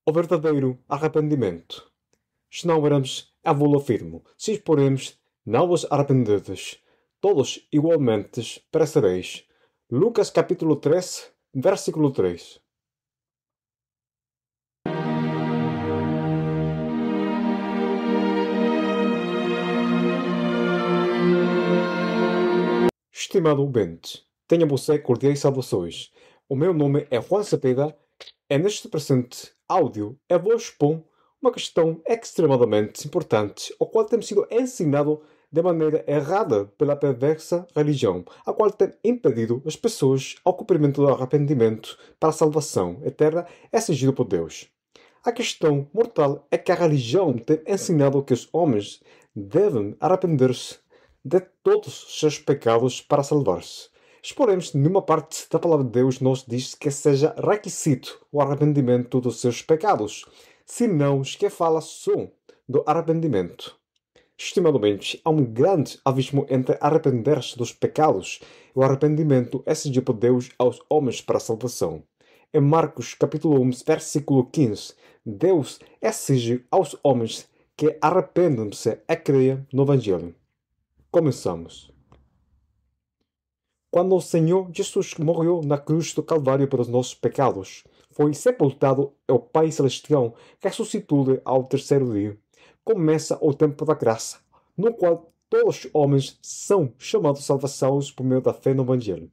o verdadeiro arrependimento. Se não éramos, eu vou afirmo, se poremos, não vos arrependedes, todos igualmente perecereis. Lucas capítulo 3, versículo 3. Estimado ouvinte, tenha você cordiais saudações. O meu nome é Juan Cepeda e neste presente áudio eu vou expor uma questão extremadamente importante, o qual tem sido ensinado de maneira errada pela perversa religião, a qual tem impedido as pessoas ao cumprimento do arrependimento para a salvação eterna exigido por Deus. A questão mortal é que a religião tem ensinado que os homens devem arrepender-se de todos os seus pecados para salvar-se. Exporemos, numa parte da palavra de Deus, nos diz que seja requisito o arrependimento dos seus pecados, senão os que fala só do arrependimento. Estimadamente, há um grande abismo entre arrepender-se dos pecados e o arrependimento exigido por Deus aos homens para a salvação. Em Marcos capítulo 1, versículo 15, Deus exige aos homens que arrependam-se e creiam no Evangelho. Começamos. Quando o Senhor Jesus morreu na cruz do Calvário pelos nossos pecados, foi sepultado e o Pai Celestial ressuscitou-lhe ao terceiro dia. Começa o tempo da graça, no qual todos os homens são chamados à salvação por meio da fé no Evangelho.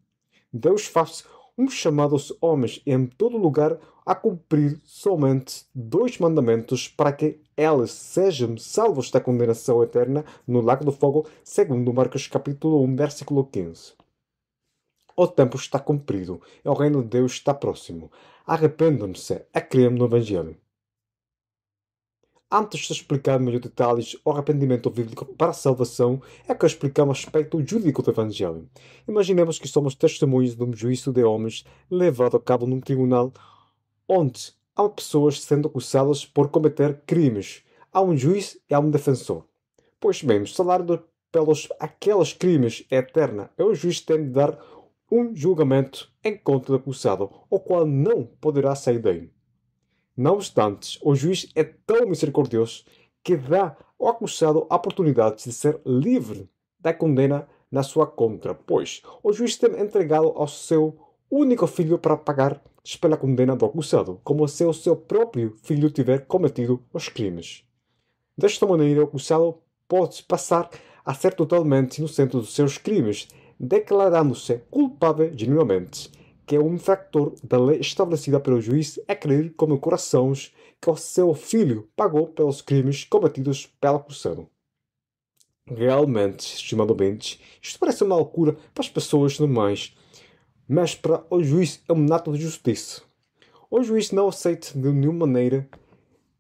Deus faz um chamado aos homens em todo lugar a cumprir somente dois mandamentos para que eles sejam salvos da condenação eterna no lago do fogo, segundo Marcos capítulo 1, versículo 15. O tempo está cumprido e o reino de Deus está próximo. Arrependam-se e creiam no Evangelho. Antes de explicar em melhor detalhes o arrependimento bíblico para a salvação, é que eu explicar um aspecto jurídico do Evangelho. Imaginemos que somos testemunhas de um juízo de homens levado a cabo num tribunal onde há pessoas sendo acusadas por cometer crimes. Há um juiz e há um defensor. Pois bem, o salário pelos aqueles crimes é eterno e o juiz tem de dar um julgamento em contra do acusado, o qual não poderá sair daí. Não obstante, o juiz é tão misericordioso que dá ao acusado a oportunidade de ser livre da condena na sua contra, pois o juiz tem entregado ao seu único filho para pagar pela condena do acusado, como se o seu próprio filho tiver cometido os crimes. Desta maneira, o acusado pode passar a ser totalmente inocente dos seus crimes, declarando-se culpável genuinamente, que é um infrator da lei estabelecida pelo juiz é crer com o coração que o seu filho pagou pelos crimes cometidos pelo acusado. Realmente, estimado ouvinte, isto parece uma loucura para as pessoas normais, mas para o juiz é um ato de justiça. O juiz não aceita de nenhuma maneira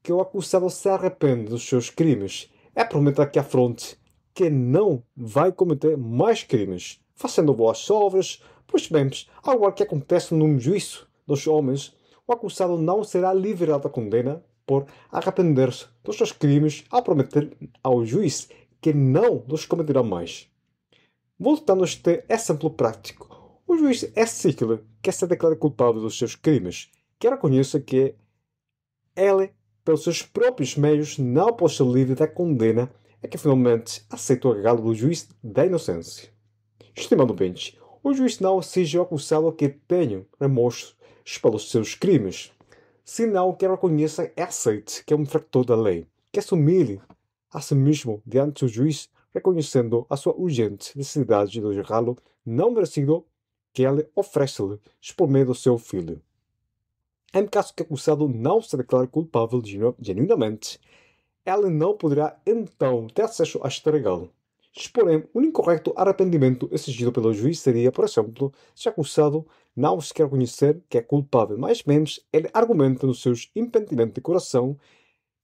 que o acusado se arrependa dos seus crimes. É promete aqui à fronte que não vai cometer mais crimes, fazendo boas obras. Pois bem, ao igual que acontece num juízo dos homens, o acusado não será liberado da condena por arrepender-se dos seus crimes ao prometer ao juiz que não os cometerá mais. Voltando a este exemplo prático, o juiz exige-lhe que se declare culpável dos seus crimes, que reconheça que ele, pelos seus próprios meios, não pode ser livre da condena e que finalmente aceita o regalo do juiz da inocência. Estimado ouvinte, o juiz não exige ao acusado que tenha remorso pelos seus crimes, senão que reconheça e aceite que é um infrator da lei, que se humilhe a si mesmo diante do juiz, reconhecendo a sua urgente necessidade do regalo não merecido que ele oferece-lhe por meio do seu filho. Em caso que o acusado não se declare culpável genuinamente, ele não poderá então ter acesso a este regalo. Porém, um incorreto arrependimento exigido pelo juiz seria, por exemplo, se o acusado não se quer reconhecer que é culpável, mas menos ele argumenta no seu impedimento de coração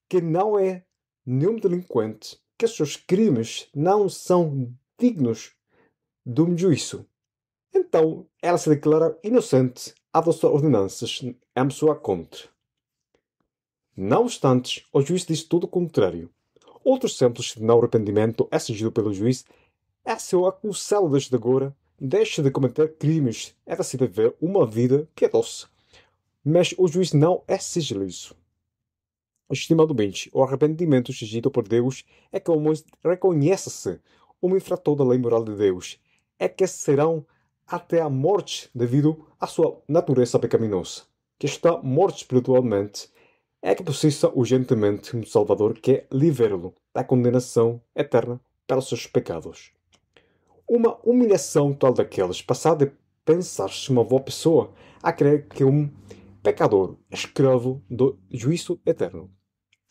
que não é nenhum delinquente, que os seus crimes não são dignos de um juízo. Então, ela se declara inocente a adotar ordenanças em sua contra. Não obstante, o juiz diz tudo o contrário. Outros exemplos de não arrependimento exigido pelo juiz é se o acusado desde agora deixa de cometer crimes e decide viver uma vida piedosa. Mas o juiz não exige isso. Estimadamente, o arrependimento exigido por Deus é que o homem reconheça-se um infrator da lei moral de Deus, é que serão até a morte devido à sua natureza pecaminosa, que está morto espiritualmente, é que precisa urgentemente um Salvador que libere-lo da condenação eterna pelos seus pecados. Uma humilhação tal daquelas, passar de pensar-se uma boa pessoa a crer que um pecador, escravo do juízo eterno.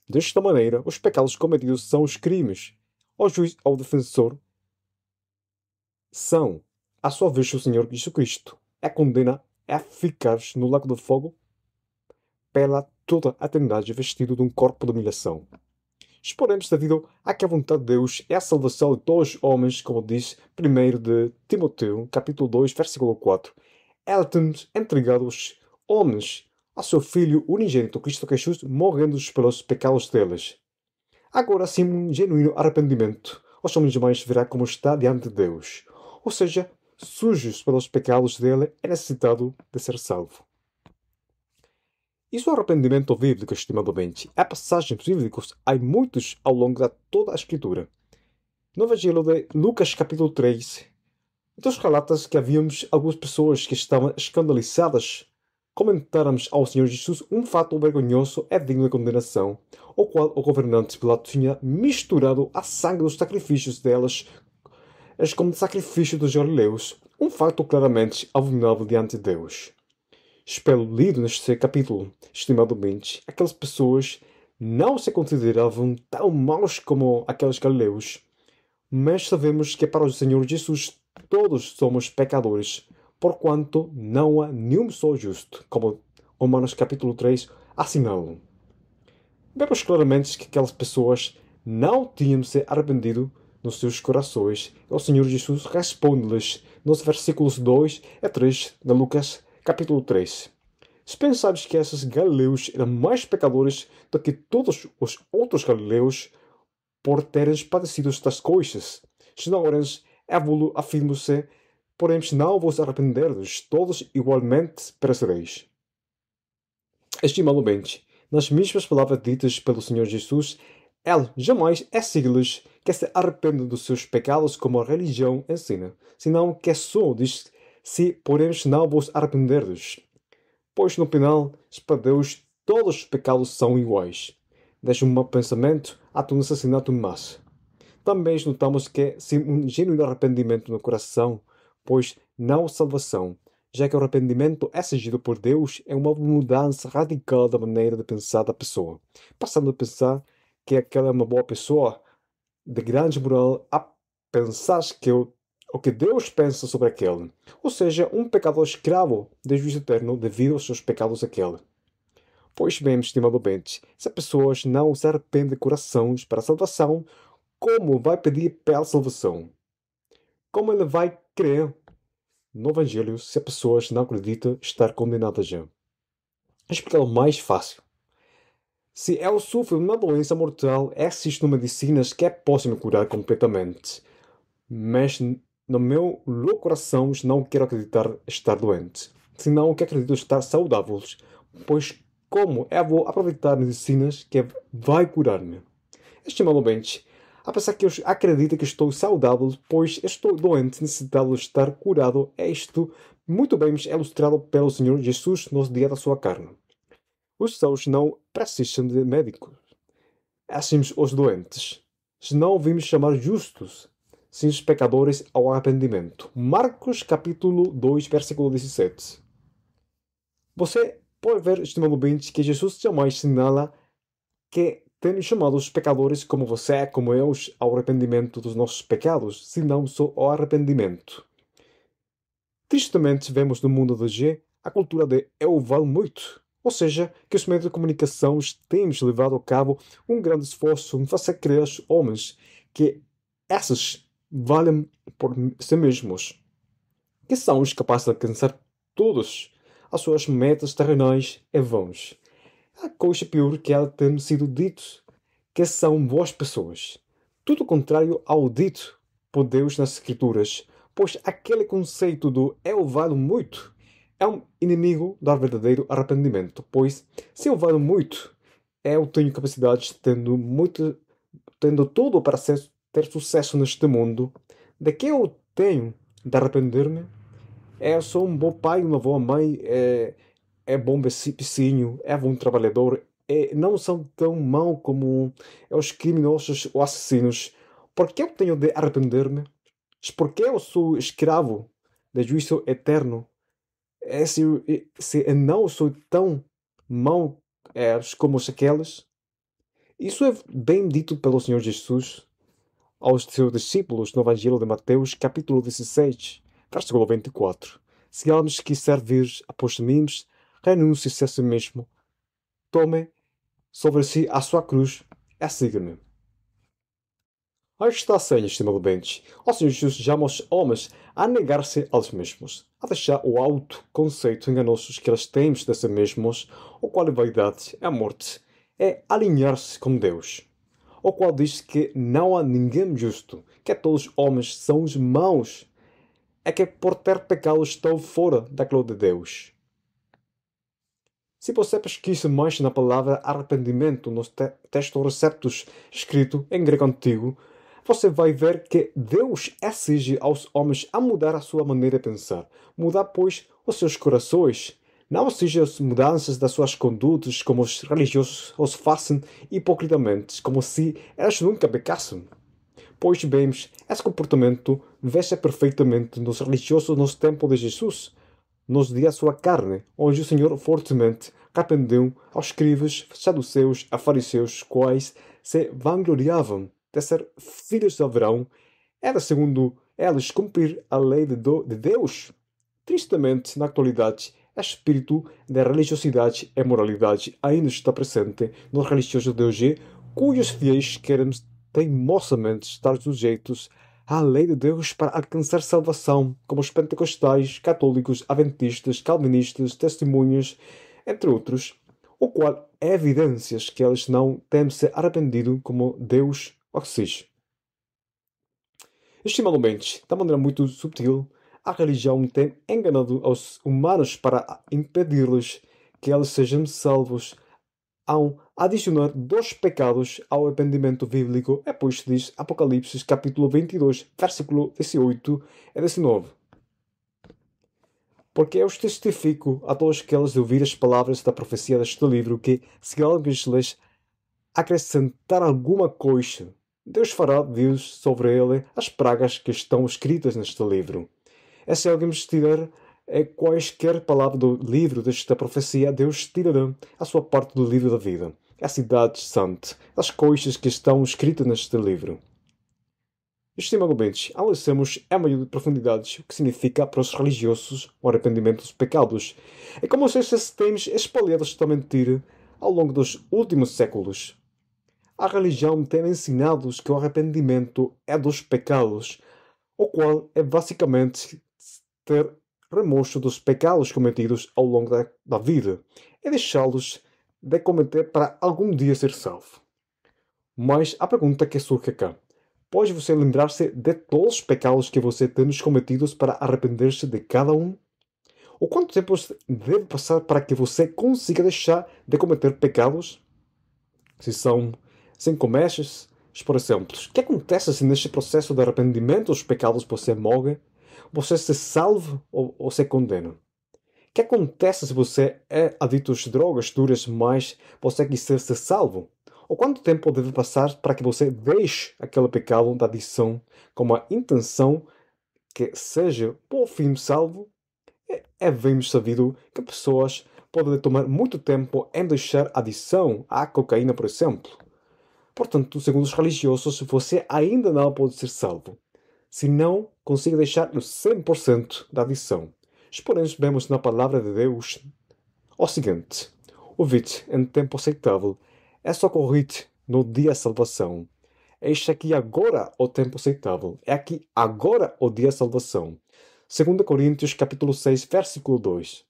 Desta maneira, os pecados cometidos são os crimes. Ao juiz, ao defensor, são, a sua vez, o Senhor Jesus Cristo. A condena é ficar no lago do fogo pela toda a eternidade vestido de um corpo de humilhação. Exporemos devido a que a vontade de Deus é a salvação de todos os homens, como diz 1 de Timoteu, capítulo 2, versículo 4. Ela tem-nos entregado os homens a seu Filho unigênito, Cristo Jesus, morrendo pelos pecados deles. Agora sim, um genuíno arrependimento. Os homens jamais verá como está diante de Deus. Ou seja, sujos pelos pecados dele, é necessitado de ser salvo. Isso é o arrependimento bíblico, estimadamente. Há passagens bíblicas, há muitos ao longo de toda a Escritura. No Evangelho de Lucas, capítulo 3, Deus relata que havíamos algumas pessoas que estavam escandalizadas. Comentáramos ao Senhor Jesus um fato vergonhoso é digno de condenação, o qual o governante Pilato tinha misturado a sangue dos sacrifícios delas como sacrifício dos galileus, um fato claramente abominável diante de Deus. Espero lido neste capítulo, estimadamente, aquelas pessoas não se consideravam tão maus como aqueles galileus, mas sabemos que para o Senhor Jesus todos somos pecadores, porquanto não há nenhum só justo, como Romanos capítulo 3 assinalam. Vemos claramente que aquelas pessoas não tinham se arrependido nos seus corações. E o Senhor Jesus responde-lhes nos versículos 2 a 3 de Lucas capítulo 3. Se pensares que esses galileus eram mais pecadores do que todos os outros galileus por terem padecido estas coisas, se não eres, afirmo-se, porém se não vos arrependerdes, todos igualmente perecereis. Estimadamente, nas mesmas palavras ditas pelo Senhor Jesus, ele jamais exige-lhes que se arrependam dos seus pecados como a religião ensina, senão que só diz se, porém, não vos arrependerdes. Pois no final, para Deus, todos os pecados são iguais. Desde um mau pensamento até um assassinato em massa. Também notamos que sem um genuíno arrependimento no coração, pois não salvação, já que o arrependimento exigido por Deus é uma mudança radical da maneira de pensar da pessoa, passando a pensar que aquela é uma boa pessoa, de grande moral, a pensar que o que Deus pensa sobre aquele, ou seja, um pecador escravo de juízo eterno devido aos seus pecados aquele. Pois bem, estimado ouvinte, se a pessoa não se arrepende de corações para a salvação, como vai pedir pela salvação? Como ele vai crer no Evangelho se a pessoa não acredita estar condenada já? Explicar mais fácil. Se eu sofro uma doença mortal, existem medicinas que possam me curar completamente. Mas no meu coração não quero acreditar estar doente. Senão que acredito estar saudável. Pois como eu vou aproveitar medicinas que vai curar-me? Estimadamente, apesar que eu acredito que estou saudável, pois estou doente, necessitado de estar curado, é isto muito bem ilustrado pelo Senhor Jesus no dia da sua carne. Os sãos não precisam de médicos. Assim os doentes. Se não ouvimos chamar justos, sim os pecadores ao arrependimento. Marcos capítulo 2, versículo 17. Você pode ver, estimado ouvinte, que Jesus jamais assinala que tem chamado os pecadores como você, como eu, ao arrependimento dos nossos pecados, senão só ao arrependimento. Tristemente, vemos no mundo de hoje a cultura de eu valo muito. Ou seja, que os meios de comunicação temos levado a cabo um grande esforço em fazer crer aos homens que esses valem por si mesmos, que são os capazes de alcançar todas as suas metas terrenais e vãos. A coisa pior que ela tem sido dito que são boas pessoas. Tudo o contrário ao dito por Deus nas Escrituras, pois aquele conceito do eu valho muito é um inimigo do verdadeiro arrependimento, pois se eu valho muito, eu tenho capacidade, tendo tudo para ter sucesso neste mundo, de que eu tenho de arrepender-me? Eu sou um bom pai, uma boa mãe, é bom vizinho, é bom trabalhador, não são tão mau como os criminosos ou assassinos. Por que eu tenho de arrepender-me? Porque eu sou escravo de juízo eterno. Se eu não sou tão mau como aqueles, isso é bem dito pelo Senhor Jesus aos seus discípulos no Evangelho de Mateus, capítulo 16, versículo 24. Se alguém quiser vir após mim, renuncie-se a si mesmo, tome sobre si a sua cruz e siga-me. Aí está a senha, estimado bens. O Senhor Jesus chama os homens a negar-se a eles mesmos, a deixar o autoconceito enganoso que eles têm de si mesmos, o qual é vaidade, é a morte, é alinhar-se com Deus, o qual diz que não há ninguém justo, que todos os homens são os maus, é que por ter pecado estão fora da glória de Deus. Se você pesquisa mais na palavra arrependimento nos textos receptos escrito em grego antigo, você vai ver que Deus exige aos homens a mudar a sua maneira de pensar, mudar, pois, os seus corações. Não exige as mudanças das suas condutas, como os religiosos os fazem hipocritamente, como se eles nunca pecassem. Pois bem, esse comportamento vê-se perfeitamente nos religiosos nos tempos de Jesus, nos dias da sua carne, onde o Senhor fortemente repreendeu aos escribas, saduceus e fariseus, quais se vangloriavam de ser filhos de Abraão, era segundo eles cumprir a lei de Deus. Tristemente, na atualidade, o espírito da religiosidade e moralidade ainda está presente nos religiosos de hoje, cujos fiéis querem teimosamente estar sujeitos à lei de Deus para alcançar salvação, como os pentecostais, católicos, adventistas, calvinistas, testemunhas, entre outros, o qual é evidências que eles não têm se arrependido como Deus exige. Estimadamente, de maneira muito subtil, a religião tem enganado os humanos para impedir-lhes que eles sejam salvos ao adicionar dois pecados ao arrependimento bíblico, é pois diz Apocalipse capítulo 22, versículo 18 e 19. Porque eu testifico a todos aqueles de ouvir as palavras da profecia deste livro que, se alguém lhes acrescentar alguma coisa, Deus fará vir sobre ele as pragas que estão escritas neste livro. E se alguém tirar quaisquer palavra do livro desta profecia, Deus tirará a sua parte do livro da vida, a cidade santa, as coisas que estão escritas neste livro. Estimado ouvintes, analisamos a maior profundidade o que significa para os religiosos o arrependimento dos pecados. É como se esses temas espalhados esta mentira ao longo dos últimos séculos. A religião tem ensinado que o arrependimento é dos pecados, o qual é basicamente ter remorso dos pecados cometidos ao longo da vida e deixá-los de cometer para algum dia ser salvo. Mas a pergunta que surge cá: pode você lembrar-se de todos os pecados que você tem cometidos para arrepender-se de cada um? Ou quanto tempo deve passar para que você consiga deixar de cometer pecados? Se são 5 meses, por exemplo, o que acontece se neste processo de arrependimento dos pecados você morre? Você se salva ou se condena? O que acontece se você é adicto às drogas duras, mas você quiser ser salvo? Ou quanto tempo deve passar para que você deixe aquele pecado da adição com a intenção que seja, por fim, salvo? É bem sabido que pessoas podem tomar muito tempo em deixar a adição à cocaína, por exemplo. Portanto, segundo os religiosos, você ainda não pode ser salvo se não consegue deixar o 100% da adição. Porém, vemos na palavra de Deus o seguinte: ouvite em tempo aceitável, é socorrido no dia da salvação. Eis aqui agora o tempo aceitável, é aqui agora o dia da salvação. 2 Coríntios capítulo 6, versículo 2.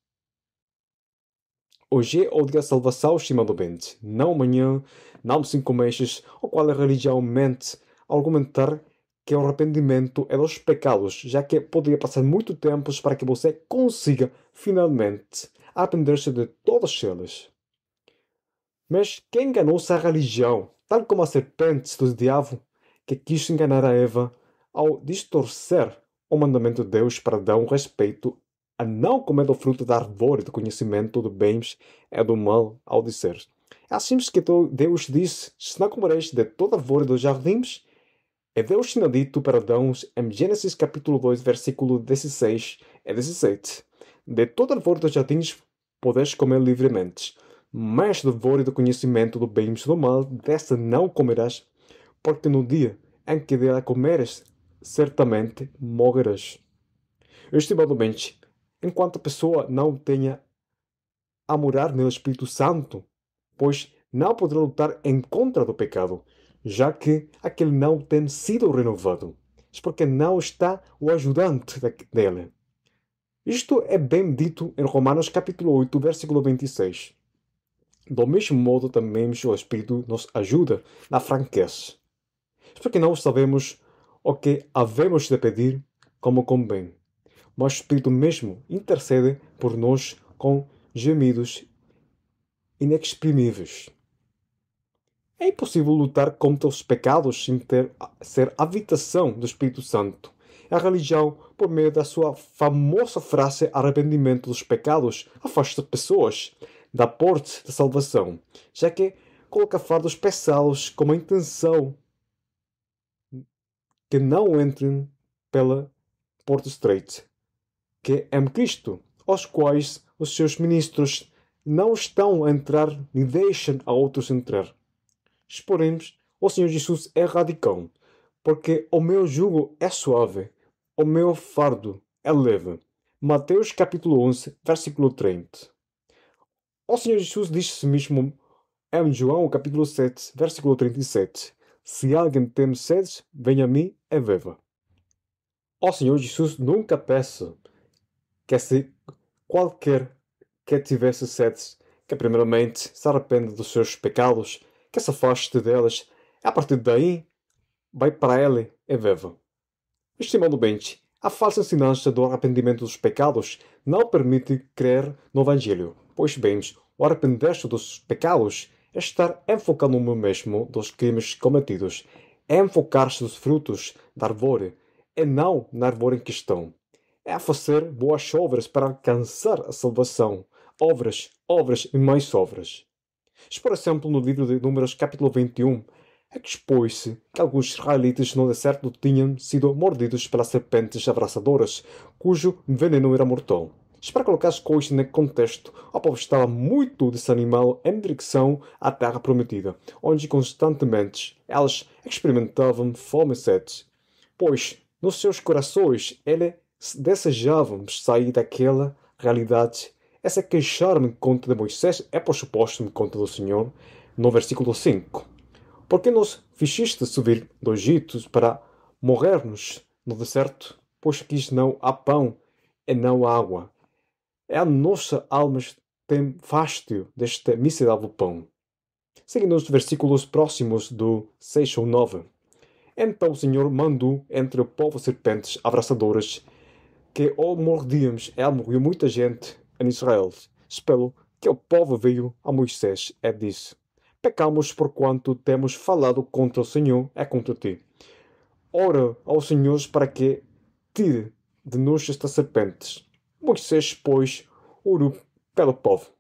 Hoje é o dia da salvação, estimado bente, não amanhã, não 5 meses, o qual a religião mente argumentar que o arrependimento é dos pecados, já que poderia passar muito tempo para que você consiga, finalmente, arrepender-se de todas elas. Mas quem enganou-se a religião, tal como a serpente do diabo, que quis enganar a Eva ao distorcer o mandamento de Deus para dar um respeito a não comer do fruto da árvore do conhecimento do bens e do mal, ao dizer: é assim que Deus disse: se não comereis de toda árvore dos jardins, e Deus tinha dito para Adão em Gênesis capítulo 2, versículo 16 e 17: de toda árvore dos jardins podes comer livremente, mas da árvore do conhecimento do bem e do mal, dessa não comerás, porque no dia em que dela comeres, certamente morrerás. Estimadamente, enquanto a pessoa não tenha a morar no Espírito Santo, pois não poderá lutar em contra do pecado, já que aquele não tem sido renovado, porque não está o ajudante dele. Isto é bem dito em Romanos capítulo 8, versículo 26. Do mesmo modo também o Espírito nos ajuda na franqueza, porque não sabemos o que havemos de pedir como convém, mas o Espírito mesmo intercede por nós com gemidos inexprimíveis. É impossível lutar contra os pecados sem ser habitação do Espírito Santo. A religião, por meio da sua famosa frase arrependimento dos pecados, afasta pessoas da porta da salvação, já que coloca fardos pesados com a intenção que não entrem pela porta estreita, que é em Cristo, aos quais os seus ministros não estão a entrar nem deixam a outros entrar. Porém, o Senhor Jesus é radical, porque o meu jugo é suave, o meu fardo é leve. Mateus capítulo 11, versículo 30. O Senhor Jesus disse mesmo em João capítulo 7, versículo 37. Se alguém tem sede, venha a mim e beba. O Senhor Jesus nunca peça que se qualquer que tivesse sede, que primeiramente se arrependa dos seus pecados, que se afaste delas, e a partir daí vai para ele e beba. Estimado bem, a falsa ensinança do arrependimento dos pecados não permite crer no Evangelho. Pois bem, o arrepender-se dos pecados é estar enfocado no mesmo dos crimes cometidos, é enfocar-se nos frutos da árvore e não na árvore em questão. É fazer boas obras para alcançar a salvação. Obras e mais obras. Por exemplo, no livro de Números capítulo 21, é que expôs-se que alguns israelitas no deserto tinham sido mordidos pelas serpentes abraçadoras, cujo veneno era mortal. Para colocar as coisas no contexto, o povo estava muito desanimado em direção à terra prometida, onde constantemente elas experimentavam fome e sede, pois nos seus corações eles desejavam sair daquela realidade. Essa queixar-me contra de Moisés é, por suposto, me contra do Senhor, no versículo 5. Por que nos fizeste subir do Egito para morrermos no deserto? Pois aqui não há pão e não há água. É a nossa alma tem fástio deste miserável pão. Seguindo os versículos próximos do 6 ou 9. Então o Senhor mandou entre o povo serpentes abraçadoras que o mordíamos, e morreu muita gente em Israel. Espero que o povo veio a Moisés e disse: pecamos porquanto temos falado contra o Senhor e contra ti. Ora ao Senhor para que tire de nós estas serpentes. Moisés, pois, orou pelo povo.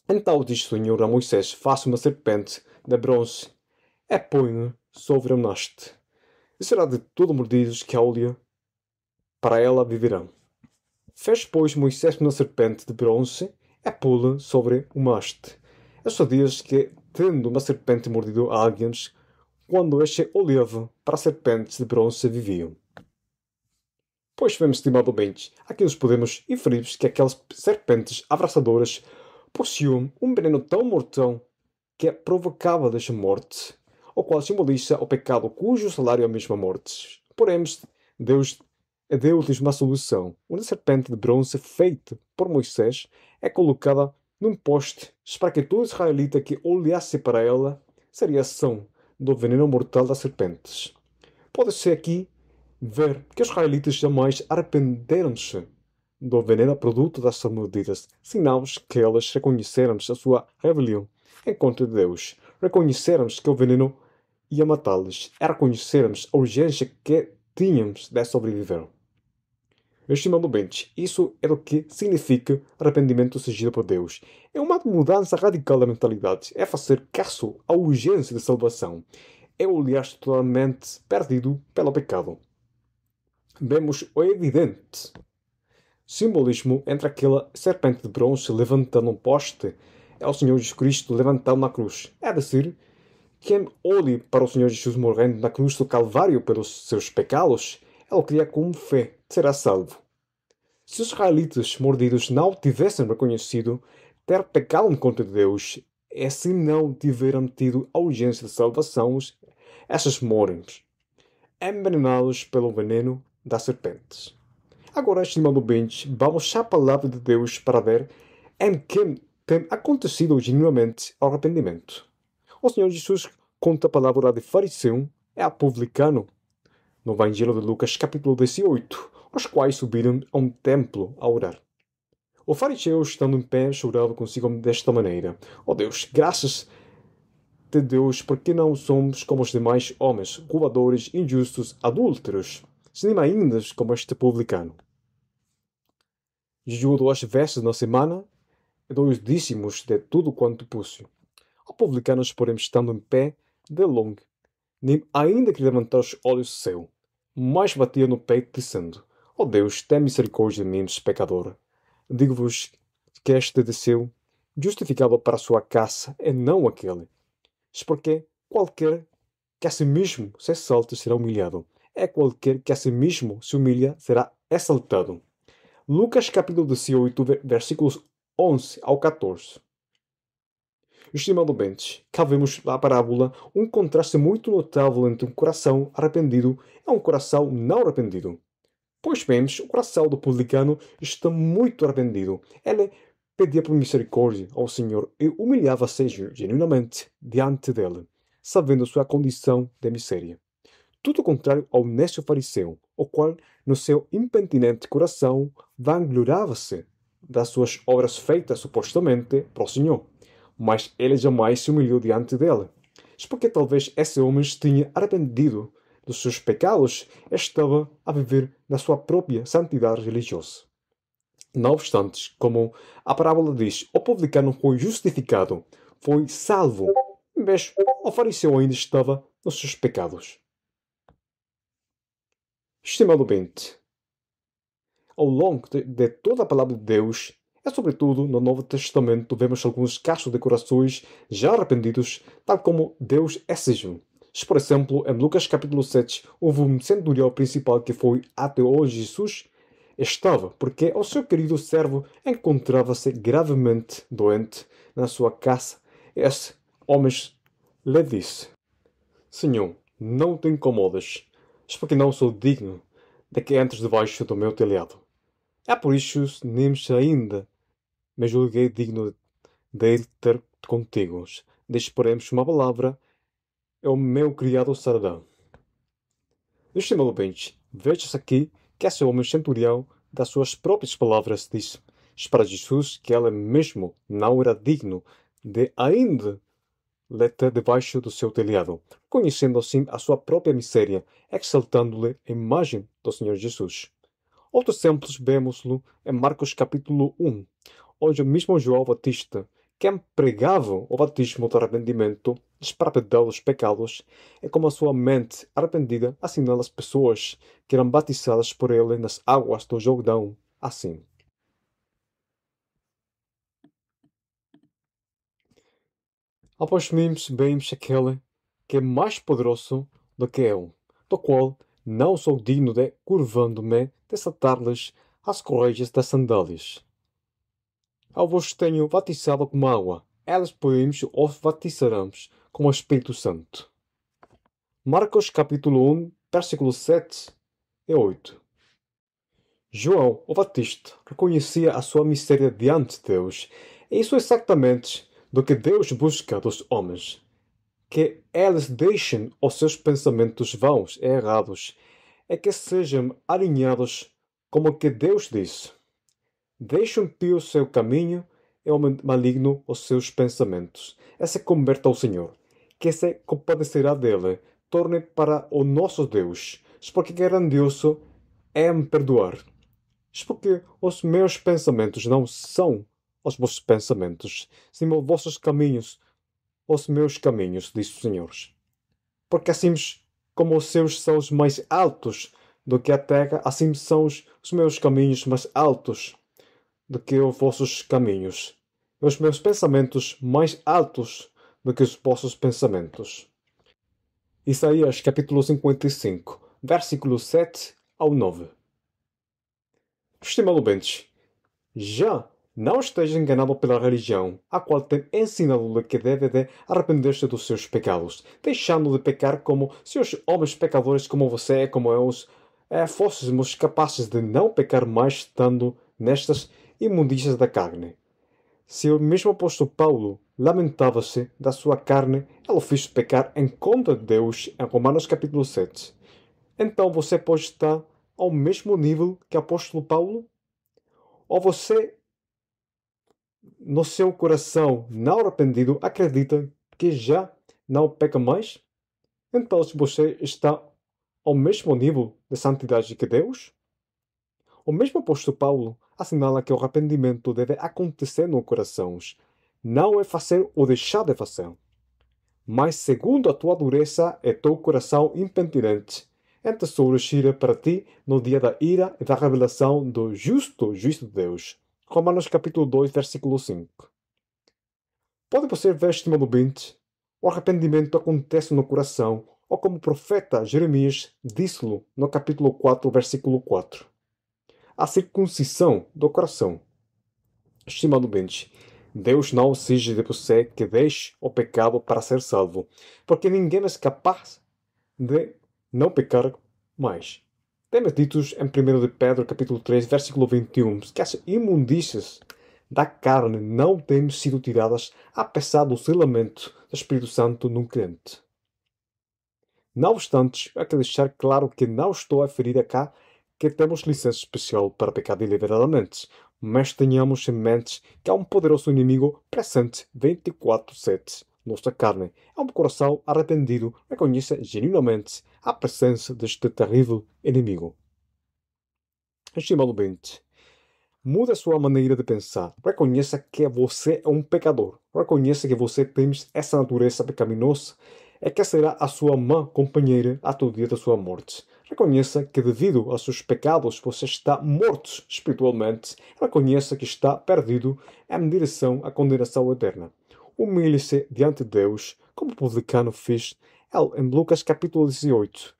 Então disse o Senhor a Moisés: faça uma serpente de bronze e põe-a sobre um haste. E será de todo mordidos que a olha, para ela viverão. Fez, pois, Moisés uma serpente de bronze e pô-la sobre uma haste. Eu sabias que, tendo uma serpente mordido a alguém, quando este olhava para as serpentes de bronze, viviam. Pois vemos, estimado ouvinte, aqui nos podemos inferir que aquelas serpentes abraçadoras possuíam um veneno tão mortal que provocava a morte, o qual simboliza o pecado cujo salário é a mesma morte. Porém, Deus deu-lhes uma solução. Uma serpente de bronze feita por Moisés é colocada num poste para que todo israelita que olhasse para ela seria são do veneno mortal das serpentes. Pode-se aqui ver que os israelitas jamais arrependeram-se do veneno produto dessas medidas, sinais que eles reconheceram a sua rebelião em contra de Deus. Reconheceram que o veneno ia matá-los. É reconhecermos a urgência que tínhamos de sobreviver. Estimando bem, isso é o que significa arrependimento exigido por Deus. É uma mudança radical da mentalidade. É fazer caso à urgência de salvação. É olhar totalmente perdido pelo pecado. Vemos o evidente simbolismo entre aquela serpente de bronze levantando um poste é o Senhor Jesus Cristo levantado na cruz. É dizer, quem olhe para o Senhor Jesus morrendo na cruz do Calvário pelos seus pecados, ele cria com fé, será salvo. Se os israelitas mordidos não tivessem reconhecido ter pecado contra Deus, e se não tiveram tido a urgência de salvação, esses morrem, envenenados pelo veneno das serpentes. Agora, estimado bens, vamos à palavra de Deus para ver em que tem acontecido genuinamente o arrependimento. O Senhor Jesus conta a palavra de fariseu e a publicano no Evangelho de Lucas, capítulo 18, os quais subiram a um templo a orar. O fariseu, estando em pé, chorava consigo desta maneira: ó Deus, graças de Deus, porque não somos como os demais homens, roubadores, injustos, adúlteros, nem ainda como este publicano. Jejuo 2 vezes na semana e dou os dízimos de tudo quanto possuo. O publicano, porém, estando em pé, de longe, nem ainda queria levantar os olhos ao céu, mas batia no peito, dizendo: ó Deus, tem misericórdia de mim, pecador. Digo-vos que este desceu justificado para a sua casa, e não aquele. Porque qualquer que a si mesmo se exalte será humilhado, e qualquer que a si mesmo se humilha será exaltado. Lucas capítulo 18, versículos 11 ao 14. Estimado bens, cá vemos na parábola um contraste muito notável entre um coração arrependido e um coração não arrependido. Pois bem, o coração do publicano está muito arrependido. Ele pedia por misericórdia ao Senhor e humilhava-se genuinamente diante dele, sabendo sua condição de miséria. Tudo contrário ao nécio fariseu, o qual, no seu impenitente coração, vangloriava-se das suas obras feitas supostamente para o Senhor. Mas ele jamais se humilhou diante dele. Porque talvez esse homem se tinha arrependido dos seus pecados e estava a viver na sua própria santidade religiosa. Não obstante, como a parábola diz, o publicano foi justificado, foi salvo, mas o fariseu ainda estava nos seus pecados. Estimado ouvinte, ao longo de toda a palavra de Deus, e sobretudo no Novo Testamento, vemos alguns casos de corações já arrependidos, tal como Deus exigiu. Por exemplo, em Lucas capítulo 7, houve um centurião principal que foi até onde Jesus estava, porque o seu querido servo encontrava-se gravemente doente na sua casa. Esse homem lhe disse: Senhor, não te incomodes, porque não sou digno de que entres debaixo do meu telhado. É por isso, nem ainda me julguei digno de ir ter contigo. Deixe, porém, uma palavra, é o meu criado sarará. Estimado bens, veja-se aqui que esse homem centurião, das suas próprias palavras, disse para Jesus que ele mesmo não era digno de ainda lhe ter debaixo do seu telhado, conhecendo assim a sua própria miséria, exaltando-lhe a imagem do Senhor Jesus. Outros exemplos vemos-lo em Marcos capítulo 1, onde o mesmo João Batista, quem pregava o batismo do arrependimento, para perdoar os pecados, é como a sua mente arrependida assinala as pessoas que eram batizadas por ele nas águas do Jordão, assim. Após mim vemos aquele que é mais poderoso do que eu, do qual não sou digno de, curvando-me, desatar-lhes as correias das sandálias. Eu vos tenho batizado com água, elas, porém, os batizaremos com o Espírito Santo. Marcos capítulo 1, versículos 7 e 8. João, o Batista, reconhecia a sua miséria diante de Deus, e isso é exatamente do que Deus busca dos homens, que eles deixem os seus pensamentos vãos e errados, e que sejam alinhados como o que Deus diz. Deixa impio o seu caminho e o maligno os seus pensamentos. E se converta ao Senhor, que se compadecerá dele. Torne para o nosso Deus, porque grandioso é me perdoar. Porque os meus pensamentos não são os vossos pensamentos, sim os vossos caminhos, os meus caminhos, diz o Senhor. Porque assim como os seus são os mais altos do que a terra, assim são os meus caminhos mais altos do que os vossos caminhos, e os meus pensamentos mais altos do que os vossos pensamentos. Isaías capítulo 55, versículos 7 ao 9. Estimado ouvinte, já não esteja enganado pela religião, a qual tem ensinado-lhe que deve de arrepender-se dos seus pecados, deixando de pecar como se os homens pecadores como você e como eu fôssemos capazes de não pecar mais estando nestas imundícias da carne. Se o mesmo apóstolo Paulo lamentava-se da sua carne, ele o fez pecar em contra de Deus em Romanos capítulo 7. Então você pode estar ao mesmo nível que o apóstolo Paulo? Ou você, no seu coração não arrependido, acredita que já não peca mais? Então, se você está ao mesmo nível de santidade que Deus? O mesmo apóstolo Paulo assinala que o arrependimento deve acontecer no coração, não é fazer ou deixar de fazer. Mas segundo a tua dureza e teu coração impenitente, então surgirá para ti no dia da ira e da revelação do justo juízo de Deus. Romanos capítulo 2, versículo 5. Pode você ver, estimado ouvinte, o arrependimento acontece no coração, ou como o profeta Jeremias disse-lo no capítulo 4, versículo 4. A circuncisão do coração. Estimado ouvinte, Deus não exige de você que deixe o pecado para ser salvo, porque ninguém é capaz de não pecar mais. Temos ditos em 1 de Pedro, capítulo 3, versículo 21, que as imundícias da carne não têm sido tiradas apesar do selamento do Espírito Santo num crente. Não obstante, é que deixar claro que não estou a referir cá que temos licença especial para pecar deliberadamente, mas tenhamos em mente que há um poderoso inimigo presente 24/7. Nossa carne é um coração arrependido, reconhece genuinamente a presença deste terrível inimigo. Estimado ouvinte, mude a sua maneira de pensar. Reconheça que você é um pecador. Reconheça que você tem essa natureza pecaminosa e que será a sua má companheira até o dia da sua morte. Reconheça que devido aos seus pecados você está morto espiritualmente. Reconheça que está perdido em direção à condenação eterna. Humilhe-se diante de Deus, como o publicano fez em Lucas capítulo 18.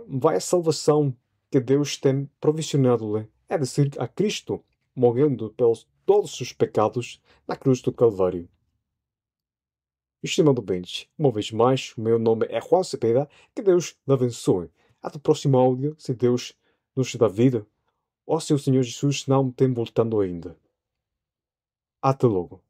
Vai a salvação que Deus tem provisionado-lhe, é dizer, a Cristo, morrendo pelos todos os seus pecados na cruz do Calvário. Estimado ouvinte, uma vez mais, o meu nome é Juan Cepeda, que Deus lhe abençoe. Até o próximo áudio, se Deus nos dá vida, ou se o Senhor Jesus não tem voltado ainda. Até logo.